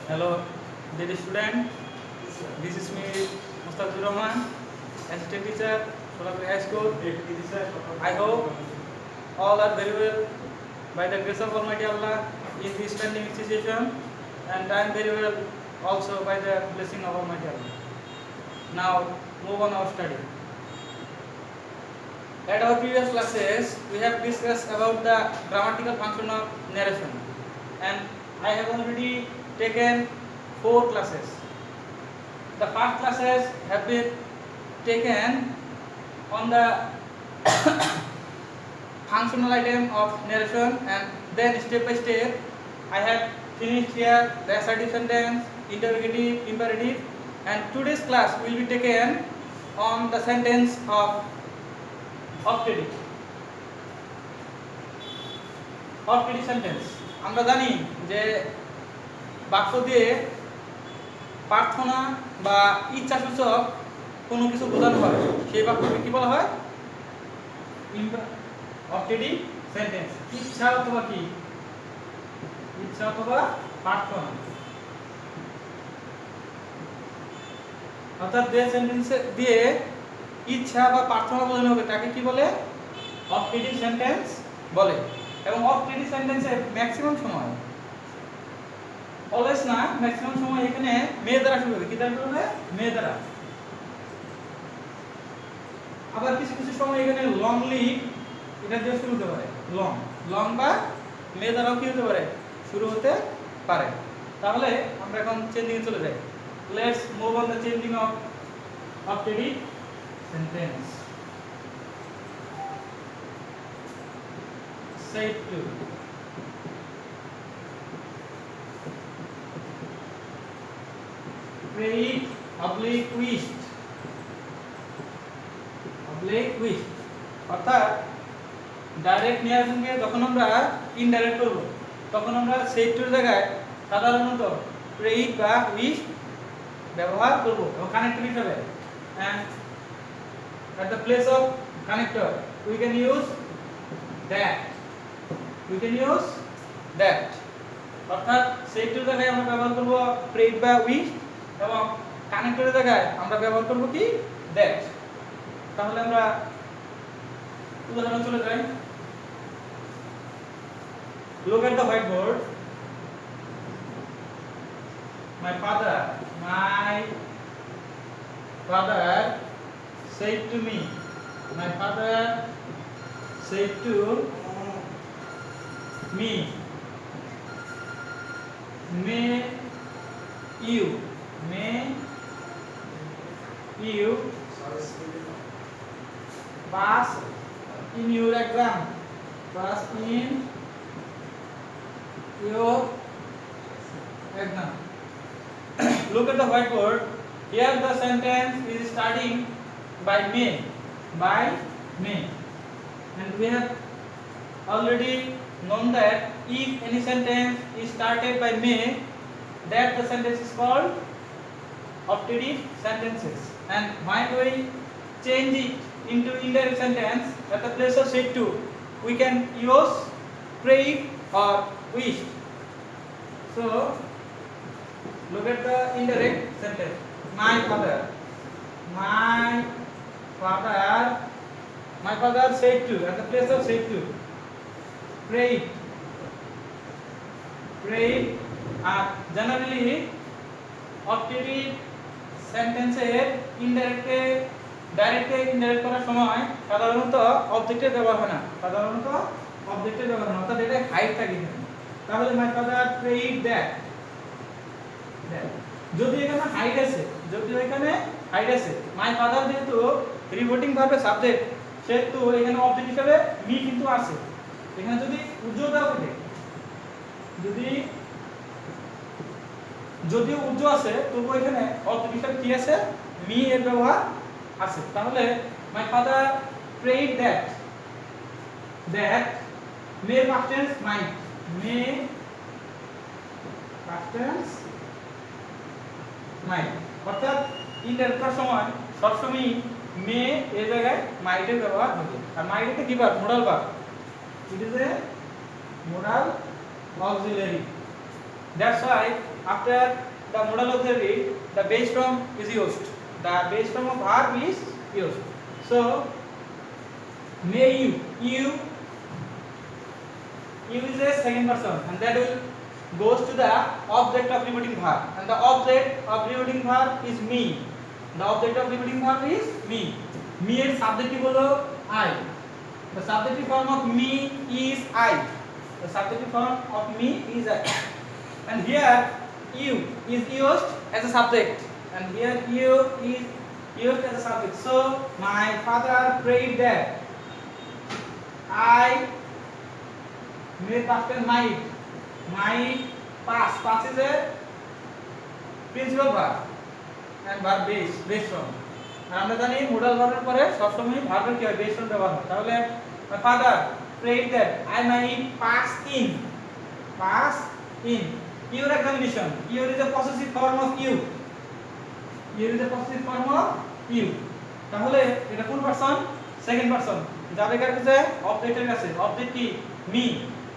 Hello, dear student. This is me, Mustafizur Rahman, assistant teacher, Solapur High School. I hope all are very well by the grace of Almighty Allah in this standing institution, and I am very well also by the blessing of Almighty Allah. Now, move on our study. At our previous classes, we have discussed about the grammatical function of narration, and I have already taken 4 classes. The first classes have been taken on the functional item of narration, and then step by step I have finished here the assertive sentence, interrogative, imperative, and today's class will be taken on the sentence of optative. optative sentence আমরা জানি যে বাক্য দিয়ে প্রার্থনা বা ইচ্ছাসূচক কোনো কিছু বোঝানো হয়, সেই বাক্যকে কি বলা হয়? Optative sentence. ইচ্ছা অথবা কি? ইচ্ছা অথবা প্রার্থনা। অর্থাৎ যে সেন্টেন্স দিয়ে ইচ্ছা বা প্রার্থনা বোঝানো হবে তাকে কি বলে? অপটেটিভ সেন্টেন্স বলে। এবং অপটেটিভ সেন্টেন্সের ম্যাক্সিমাম সময়, অলওয়েজ না, ম্যাক্সিমাম সময় এখানে মে দ্বারা শুরু হবে। কি দ্বারা শুরু হবে? মে দ্বারা। আবার কিছু কিছু সময় এখানে লংলি এটা দিয়ে শুরু হতে পারে। লং বা মে দ্বারাও কি হতে পারে? শুরু হতে পারে। তাহলে আমরা এখন চেঞ্জিং চলে যাই। Let's move on the changing of optative sentence. said to, prayed, wished, অর্থাৎ ডাইরেক্ট নিয়ারেশনকে যখন আমরা ইনডাইরেক্ট করব তখন আমরা said to এর জায়গায় সাধারণত prayed বা wished ব্যবহার করব এবং কানেক্টর হিসেবে। and at the place of connector we can use that, অর্থাৎ said to এর জায়গায় আমরা ব্যবহার করব prayed বা wished, এবং কানেক্টরের জায়গায় আমরা ব্যবহার করব কি? that। তাহলে আমরা উদাহরণ চলে যাই। look at the whiteboard. my father said to me, my father said to me, may you pass in your exam, look at the whiteboard. Here the sentence is starting by may, and we have already known that if any sentence is started by may, that the sentence is called optative sentences. And when we change it into indirect sentence, at the place of said to we can use prayed or wished. So look at the indirect sentence. my father said to, at the place of said to prayed, R generally optative sentence এর ডাইরেক্টে indirect করার সময় সাধারণত অবজেক্টের ব্যবহার হয় না, অর্থাৎ এটা হাইড থাকে এখানে। তাহলে my father prayed that, যদি এখানে হাইড আছে, my father যেহেতু রিপোর্টিং ভার্বের সাবজেক্ট, সেহেতু এখানে অবজেক্ট হিসেবে মি কিন্তু আছে। এখানে যদি উজ্জ্বলতাও থাকে, যদিও উজ্জ্ব আছে তবু এখানে অবজেক্ট হিসেবে কি আছে? মি এর ব্যবহার আছে। তাহলে my father prayed that may past tense might, অর্থাৎ ইনডাইরেক্ট করার সময় সবসময় মে এর জায়গায় মাইটের ব্যবহার হবে। আর মাইট একটা কি verb? Modal verb. It is a modal auxiliary. That's why after the modal auxiliary, the base form is used. The base form of verb is used. So may you is a second person, and that will goes to the object of repeating verb, and the object of repeating verb is me. The object of repeating verb is me. Me এর subjective হলো I. The subjective form of me is I. The subjective form of me is I. And here you is used as a subject, and here you is used as a subject. So my father prayed that I made past tense might. Might past is a principal verb and verb base form. আর আমরা জানি modal ভার্বের পরে সবসময় ভার্বের কি হয় base form ব্যবহার হয়। তাহলে my father prayed that I might pass in. Your examination. Your is a possessive form of you. Your is a possessive form of you. তাহলে এটা কোন পারসন? Second person. যাবে কার কাছে? অবজেক্টের কাছে। অবজেক্ট কি? মি।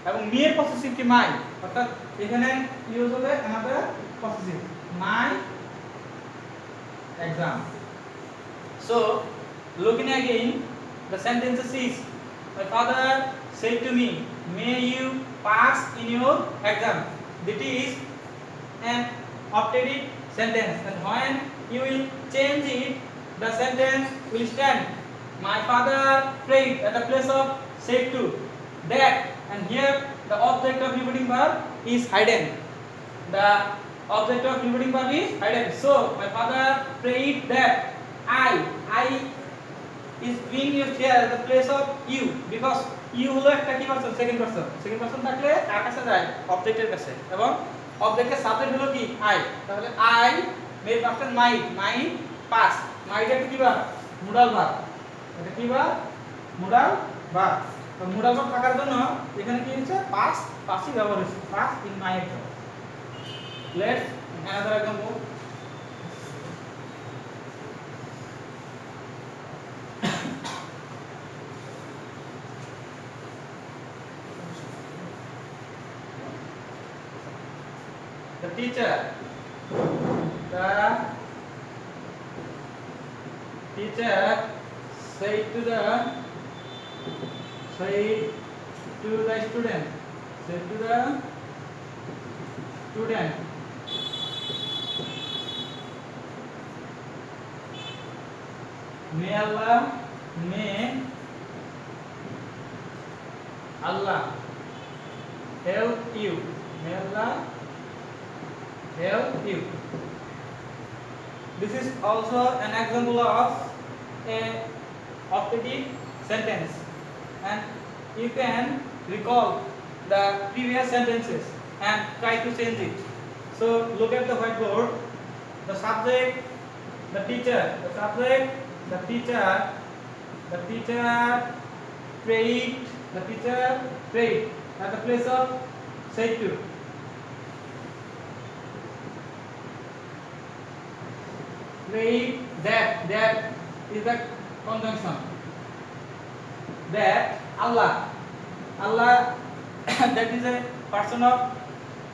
এবং মি এর পসেসিভ কি মাই। অর্থাৎ এখানে ইউজ হবে another possessive. My exam. So looking again, the sentences is my father said to me, may you pass in your exam. That is an optative sentence, and when you will change it, the sentence will stand. My father prayed at the place of said to. That, and here the object of repeating verb is hidden. The object of repeating verb is hidden. So my father prayed that I is being used here at the place of you, because you হলো একটা কি person? Second person থাকলে কার কাছে যায়? অবজেক্টের কাছে, এবং অবজেক্টের সাবজেক্ট হলো কি? I. তাহলে I made past tense might pass. might এটা কি ভার্ব? Modal verb. এটা কি ভার্ব? Modal verb. তো মোডাল ভার্ব থাকার জন্য এখানে কি হচ্ছে? পাসই ব্যবহার হচ্ছে। Pass in my exam. Let's another example. The teacher said to the student, may Allah help you. May Allah help you. This is also an example of a optative sentence, and you can recall the previous sentences and try to change it. So look at the whiteboard. The subject, the teacher. The subject, the teacher prayed. The teacher prayed at the place of said to. Prayed that is the conjunction. That Allah that is a person of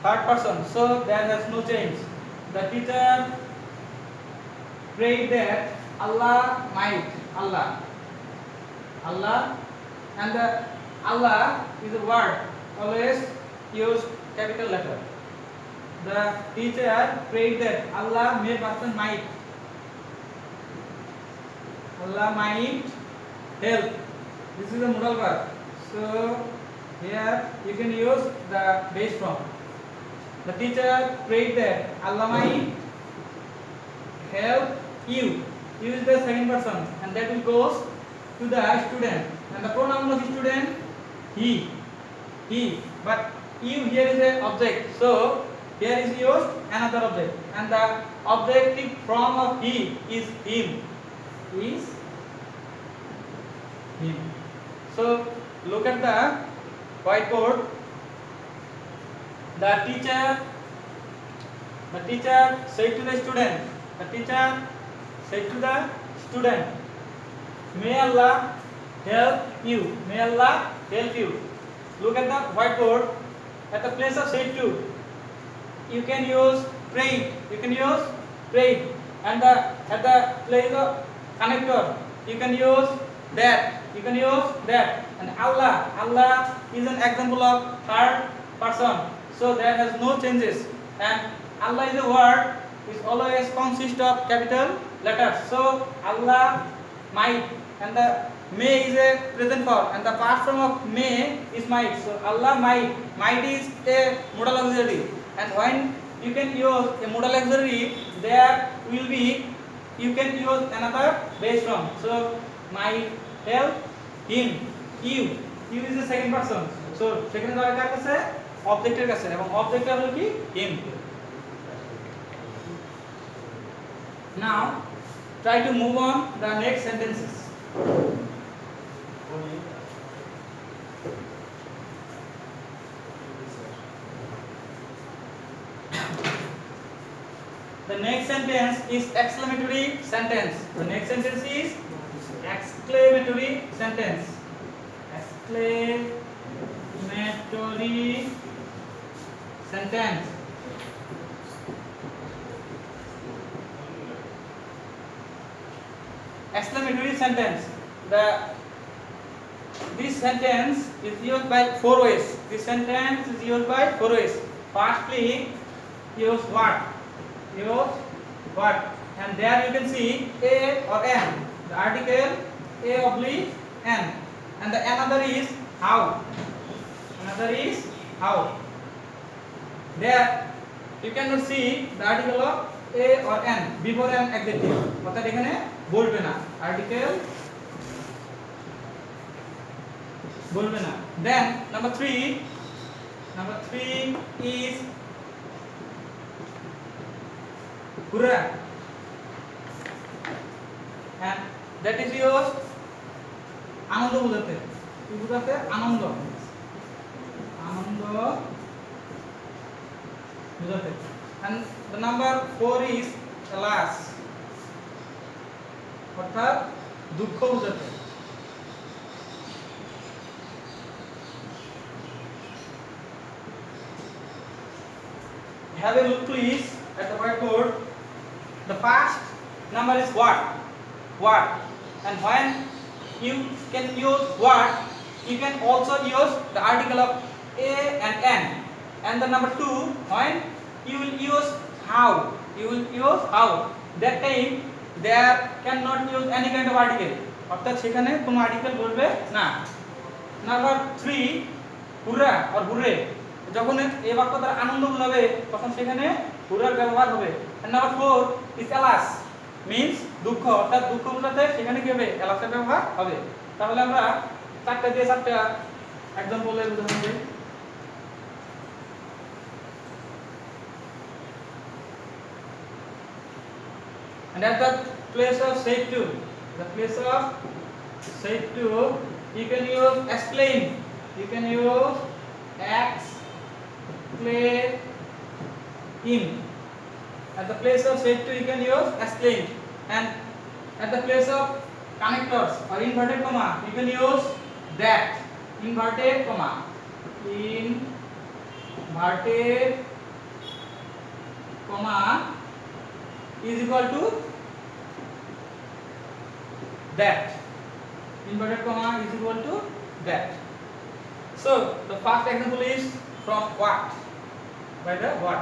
third person, so there has no change. The teacher prayed that Allah might. Allah, and the Allah is a word, always use capital letter. The teacher prayed that Allah made person might. Allah might help. This is a modal verb. So here you can use the base form. The teacher prayed that Allah might help you. Use the second person, and that will goes to the student. And the pronoun of student he. But you here is a object. So here is used another object, and the objective form of he is him. So look at the whiteboard. The teacher said to the student. May Allah help you. May Allah help you. Look at the whiteboard. At the place of said to, you can use prayed. You can use prayed. And at the place of connector, you can use that. You can use that. And Allah, Allah is an example of third person. So there has no changes. And Allah is a word which always consists of capital letters. So Allah might, and the may is a present form, and the past form of may is might. So Allah might. Might is a modal auxiliary. And when you can use a modal auxiliary, there will be, you can use another base form. So might help him, you. You is the second person. So second কার কাছে অবজেক্টের কাছে এবং অবজেক্টটা হলো কি him. Now try to move on the next sentences. The next sentence is exclamatory sentence. The next sentence is exclamatory sentence. Exclamatory sentence. Exclamatory sentence. This sentence is used by four ways. This sentence is used by four ways. Firstly, use what? Use what? And there you can see a or n. The article a oblique n. And the another is how. Another is how. There you cannot see the article of a or n before an adjective. অর্থাৎ এখানে বলবে না article বলবে না. Then number 3 is pura, and that is used আনন্দ বোঝাতে. কি বোঝাতে? আনন্দ বোঝাতে. And the number 4 is alas, অর্থাৎ দুঃখ বোঝাতে. Have a look please at the whiteboard. The first number is what? And when you can use what, you can also use the article of a and n. And the number 2, when you will use how. That time there cannot use any kind of article. অর্থাৎ সেখানে কোনো article বলবে না. Number 3 হুররা or hurray, যখন এই বাক্য দ্বারা আনন্দ বোঝাবে তখন সেখানে হুররার ব্যবহার হবে. and number 4 is alas, means দুঃখ, অর্থাৎ দুঃখ বোঝাতে সেখানে কি হবে? alasের ব্যবহার হবে. তাহলে আমরা চারটা দিয়ে চারটা एग्जांपल বোঝানো যায়. And at the place of said to, you can use explain. You can use explain. At the place of said to, you can use explain. And at the place of connectors or inverted comma, you can use that. Inverted comma is equal to that. Inverted comma is equal to that. So the first example is from what? By the what?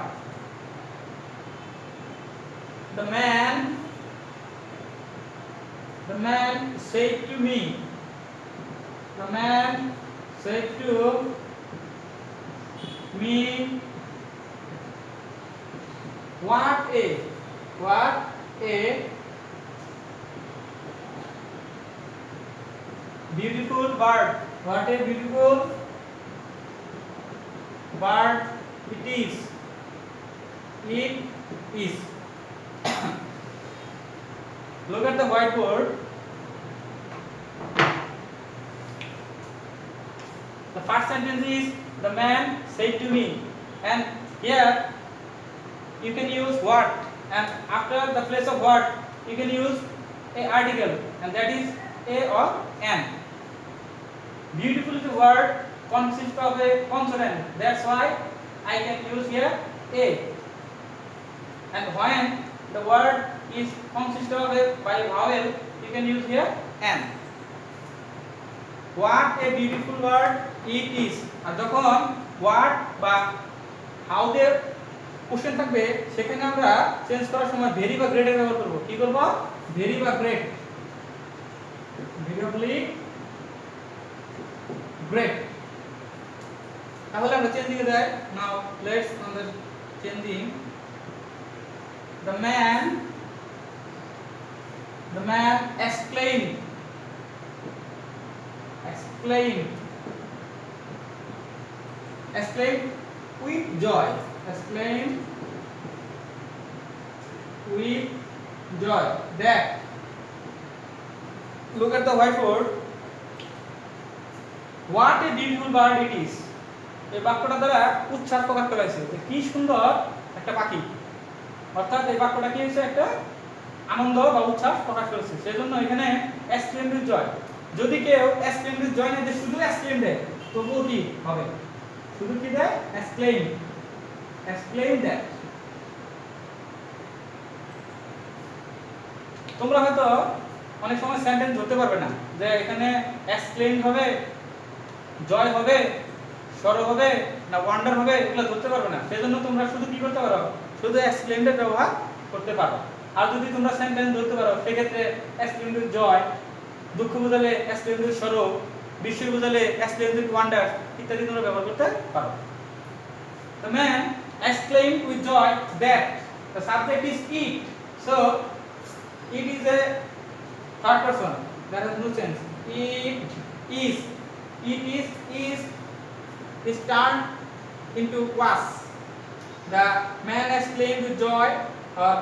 The man said to me. The man said to me, what a beautiful bird. What a beautiful bird it is. Look at the whiteboard. The first sentence is the man said to me, and here you can use what, and after the place of what you can use a article, and that is a or an. Beautiful is a word consists of a consonant, that's why I can use here A, and when the word is consisted of a by vowel, you can use here N. What a beautiful word it is. আর যখন what বা how দিয়ে question থাকবে সেখানে আমরা change করার সময় very বা grade এর ব্যবহার করব। কি করব? ভেরি বা গ্রেড, ভেরিয়েবলি গ্রেড। তাহলে আমরা চেঞ্জিং এ যাই। Now let's on the changing. The man exclaimed with joy, exclaimed with joy that, look at the whiteboard, what a beautiful bird it is. এই বাক্যটা দ্বারা উচ্ছ্বাস প্রকাশ করা হয়েছে যে কি সুন্দর একটা পাখি, অর্থাৎ এই বাক্যটা কি হয়েছে? একটা আনন্দ বা উচ্ছ্বাস প্রকাশ করেছে। সেজন্য এখানে exclaimed with joy। যদি কেউ exclaimed with joy না দিয়ে শুধু exclaim দেয় তবুও কি হবে? শুধু কি দেয়? exclaim that। তোমরা হয়তো অনেক সময় সেন্টেন্স ধরতে পারবে না যে এখানে exclaimed হবে, জয় হবে, সরো হবে না ওয়ান্ডার হবে, এগুলো ধরতে পারবে না। সেজন্য তোমরা শুধু কি করতে পারো? শুধু exclaimed এর ব্যবহার করতে পারো। আর যদি তোমরা সেন্টেন্স ধরতে পারো সেক্ষেত্রে exclaimed with joy, দুঃখ বোঝালে exclaimed with sorrow, বিস্ময় বোঝালে exclaimed with wonder ইত্যাদি তোমরা ব্যবহার করতে পারো। The man exclaimed with joy that, the subject is it, so it is a third person, there is no change. It is turned into was. The man exclaimed with joy, or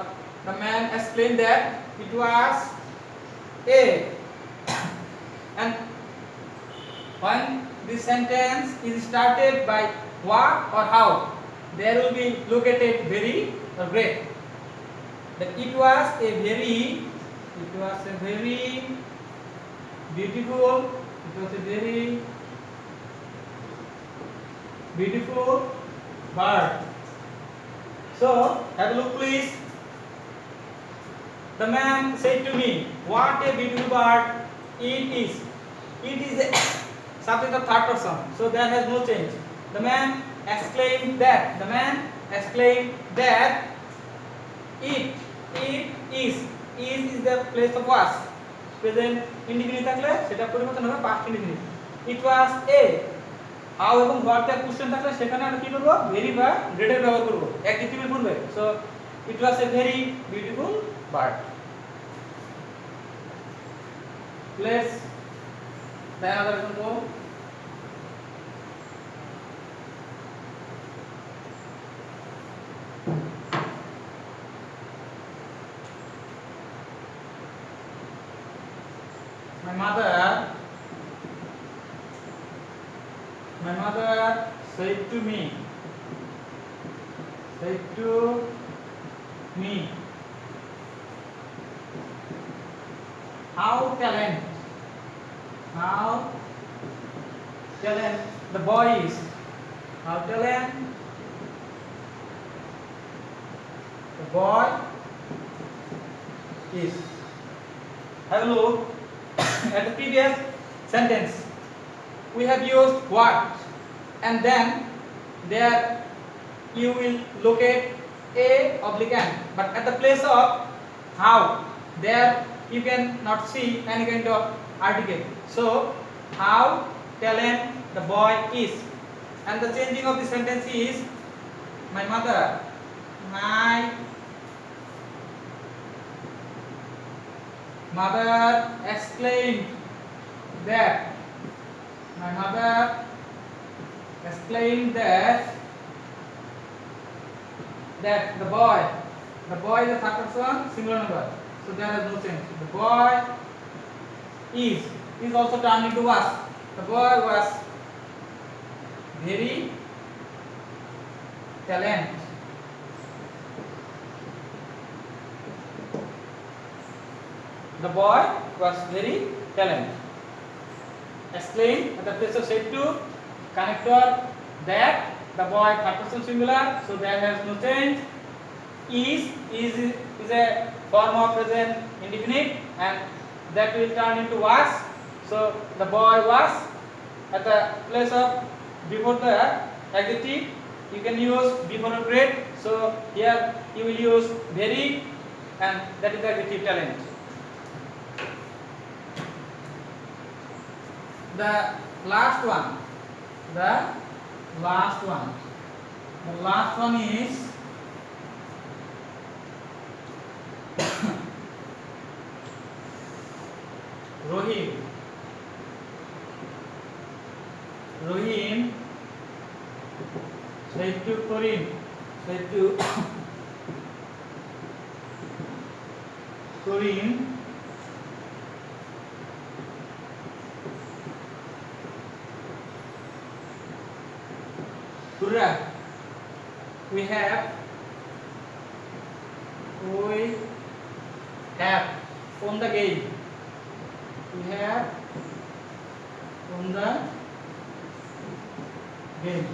the man exclaimed that it was a. And when this sentence is started by what or how, there will be located very or great. That it was a very beautiful, bird. So have a look please. The man said to me, what a beautiful bird it is. It is a subject of third person, so there has no change. The man exclaimed that it is the place of was. Present indefinite থাকলে সেটা পরিবর্তন হবে past indefinite. It was a, how এবং what এর question থাকলে সেখানে আমরা কি করব? ভেরি বা গ্রেড এর ব্যবহার করব অ্যাডজেক্টিভের পূর্বে। So it was a very beautiful bird. Let's then another example. My mother said to me, how talent the boy is. How talent the boy is. Have a look at the previous sentence. We have used what, and then there you will locate a oblique n, but at the place of how, there you can not see any kind of article. So how talent the boy is, and the changing of the sentence is my mother exclaimed that the boy is a third person singular number, so there is no change. The boy is also turned into was. The boy was very talent. The boy was very talent. Exclaim at the place of said to, connector that, the boy third person singular, so there has no change. Is a form of present indefinite, and that will turn into was. So the boy was. At the place of before the adjective, you can use before a great. So here you will use very, and that is the adjective talent. The last one. The last one is Rohim said to Corinne, Pura, we have won the game. We have won the game.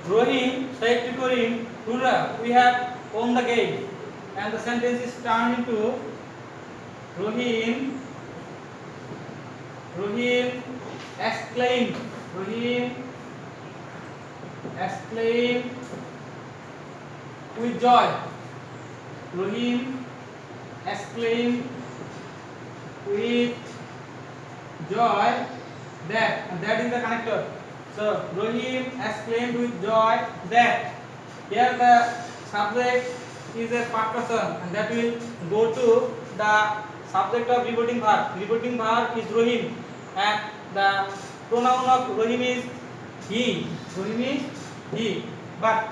Rohim said to Corinne, Hurrah, we have won the game. And the sentence is turned into Rohim exclaimed with joy. Rohim exclaimed with joy that, and that is the connector. So Rohim exclaimed with joy that. Here the subject is a part person, and that will go to the subject of reporting verb. Reporting verb is Rohim, and the pronoun of Rohim is he. But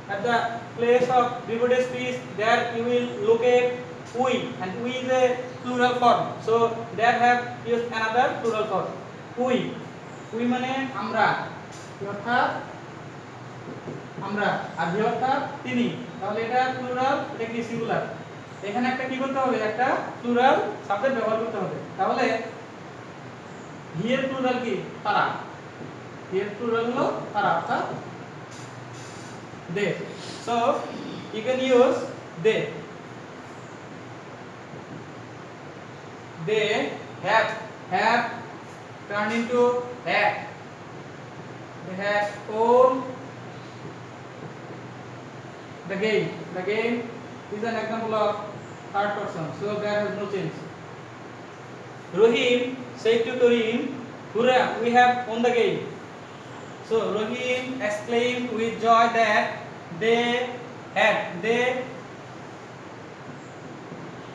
at the place of reported speech, there you will locate we, and we is a plural form. So there have used another plural form. We মানে আমরা, অর্থাৎ আমরা, আর হি অর্থাৎ তিনি। তাহলে এটা plural, এটা কি সিঙ্গুলার। এখানে একটা কি করতে হবে, একটা প্লুরাল সাবজেক্ট ব্যবহার করতে হবে। তাহলে হি এর প্লুরাল কি, তারা। হি এর প্লুরাল হলো তারা, অর্থাৎ they. So you can use they. They have turned into had. They had owned the game. The game is an example of third person, so there is no change. Rohim said to Corinne, Hurrah, we have won the game. So Rohim exclaimed with joy that they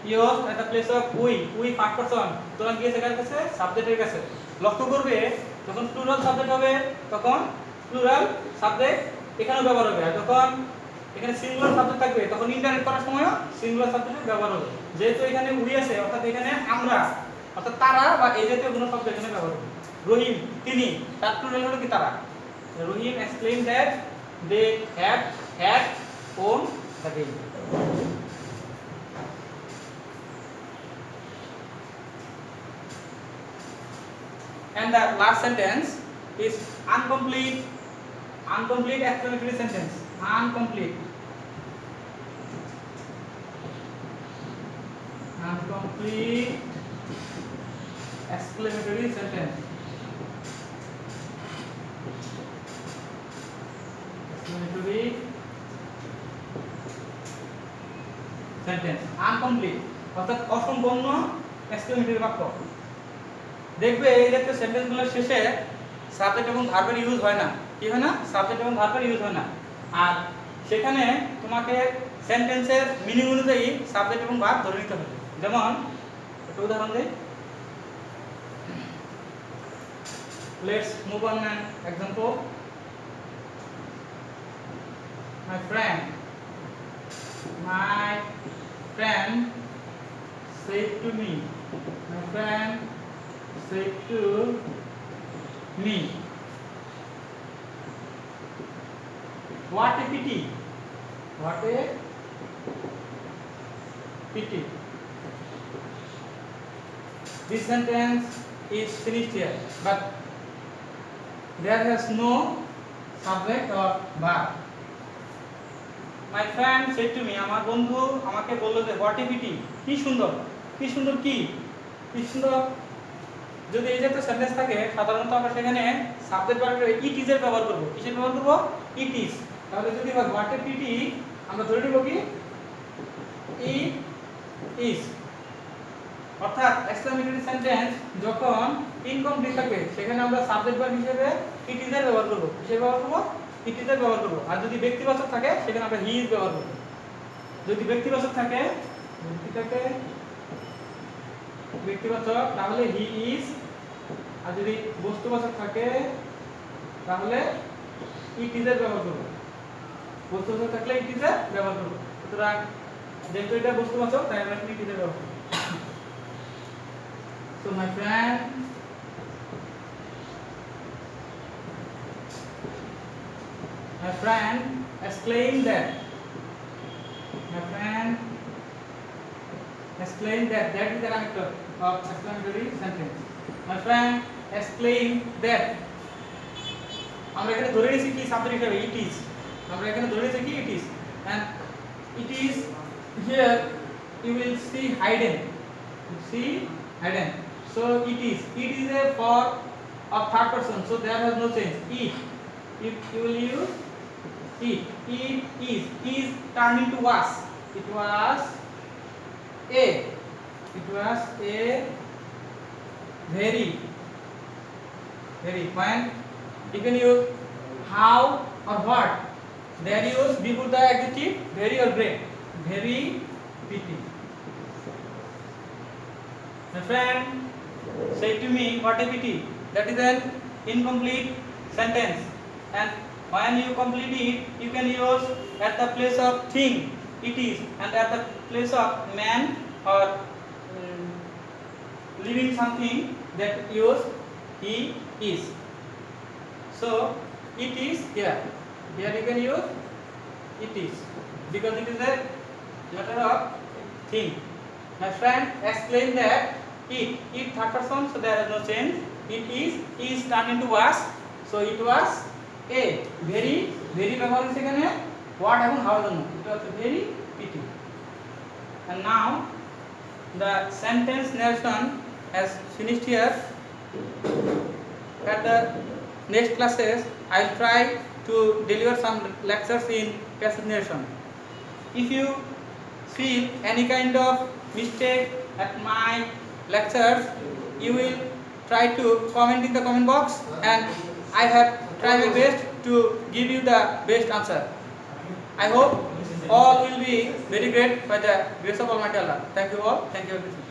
used at the place of we part person. তোরা গিয়েছে কার কাছে, সাবজেক্টের কাছে। লক্ষ্য করবে যখন plural subject হবে তখন প্লুরাল সাবজেক্ট এখানেও ব্যবহার হবে, আর যখন এখানে সিঙ্গুলার সাবজেক্ট থাকবে তখন ইনডাইরেক্ট করার সময়ও সিঙ্গুলার সাবজেক্টের ব্যবহার হবে। যেহেতু এখানে উই আছে, অর্থাৎ এখানে আমরা, অর্থাৎ তারা বা এই জাতীয় কোনো শব্দ এখানে ব্যবহার হবে। রহিম তিনি, তার প্লুরাল হলো কি তারা। Rohim exclaimed that they had won the game. And the last sentence is incomplete exclamatory sentence. Incomplete exclamatory sentence. Sentence uncomplete, অর্থাৎ অসম্পূর্ণ এক্সক্লেমেটরি বাক্য। দেখবে এই জাতীয় সেন্টেন্সগুলোর শেষে সাবজেক্ট এবং ভার্বের ইউজ হয় না। কি হয় না? সাবজেক্ট এবং ভার্বের ইউজ হয় না। আর সেখানে তোমাকে সেন্টেন্সের মিনিং অনুযায়ী সাবজেক্ট এবং ভার্ব ধরে নিতে হবে। যেমন একটা উদাহরণ দিই। Let's move on an example. My friend said to me, what a pity. This sentence is finished here, but there has no subject or verb. My friend said to me, আমার বন্ধু আমাকে বলল যে হোয়াট ইফ ইট, কি সুন্দর, কি সুন্দর, কি কি সুন্দর। যদি এই যে একটা সেন্টেন্স থাকে সাধারণত আমরা সেখানে সাবজেক্ট ভার্বের ইট ইজ এর ব্যবহার করব। কিসের ব্যবহার করব? It is. তাহলে যদি হয় হোয়াট ইফ ইট, আমরা ধরে নিব কি ইট ইজ। অর্থাৎ এক্সক্লেমেটরি সেন্টেন্স যখন ইনকমপ্লিট থাকবে সেখানে আমরা সাবজেক্ট ভার্ব হিসেবে ইট ইজ এর ব্যবহার করব। কিসের ব্যবহার করব? ইট ইজ এর ব্যবহার করব। আর যদি ব্যক্তিবাচক থাকে সেখানে আমরা হি ইজ ব্যবহার করব। যদি ব্যক্তিবাচক থাকে, ব্যক্তিবাচক তাহলে হি ইজ, আর যদি বস্তুবাচক থাকে তাহলে ইট ইজ এর ব্যবহার করব। বস্তুবাচক থাকলে ইট ইজ এর ব্যবহার করব। সুতরাং যেহেতু এটা বস্তুবাচক তাই আমরা ইট ইজ এর ব্যবহার করব। So my friend, exclaimed that. That is the connector of exclamatory sentence. My friend exclaimed that. আমরা এখানে ধরে নিয়েছি কি সাবজেক্ট হিসেবে it is. আমরা এখানে ধরে নিয়েছি কি it is, and it is here you will see hidden. So it is a form of third person, so there has no change. It, if you will use it is turned into was. It was a very when you can use how or what, they are used before the adjective very or great. Very pretty. My friend said to me, what a pity, that is an incomplete sentence, and when you complete it you can use at the place of thing it is, and at the place of man or living something that use he is. So it is here you can use it is because it is a matter of thing. My friend explained that it third person, so there is no change. It is turned into was, so it was a very ব্যবহার হচ্ছে এখানে what এবং how এর জন্য। এটা হচ্ছে very pretty. And now the sentence narration has finished here. At the next classes I will try to deliver some lectures in passive narration. If you feel any kind of mistake at my lectures, you will try to comment in the comment box, and I have tried my best to give you the best answer. I hope all will be very great by the grace of Almighty Allah. Thank you all. Thank you everything.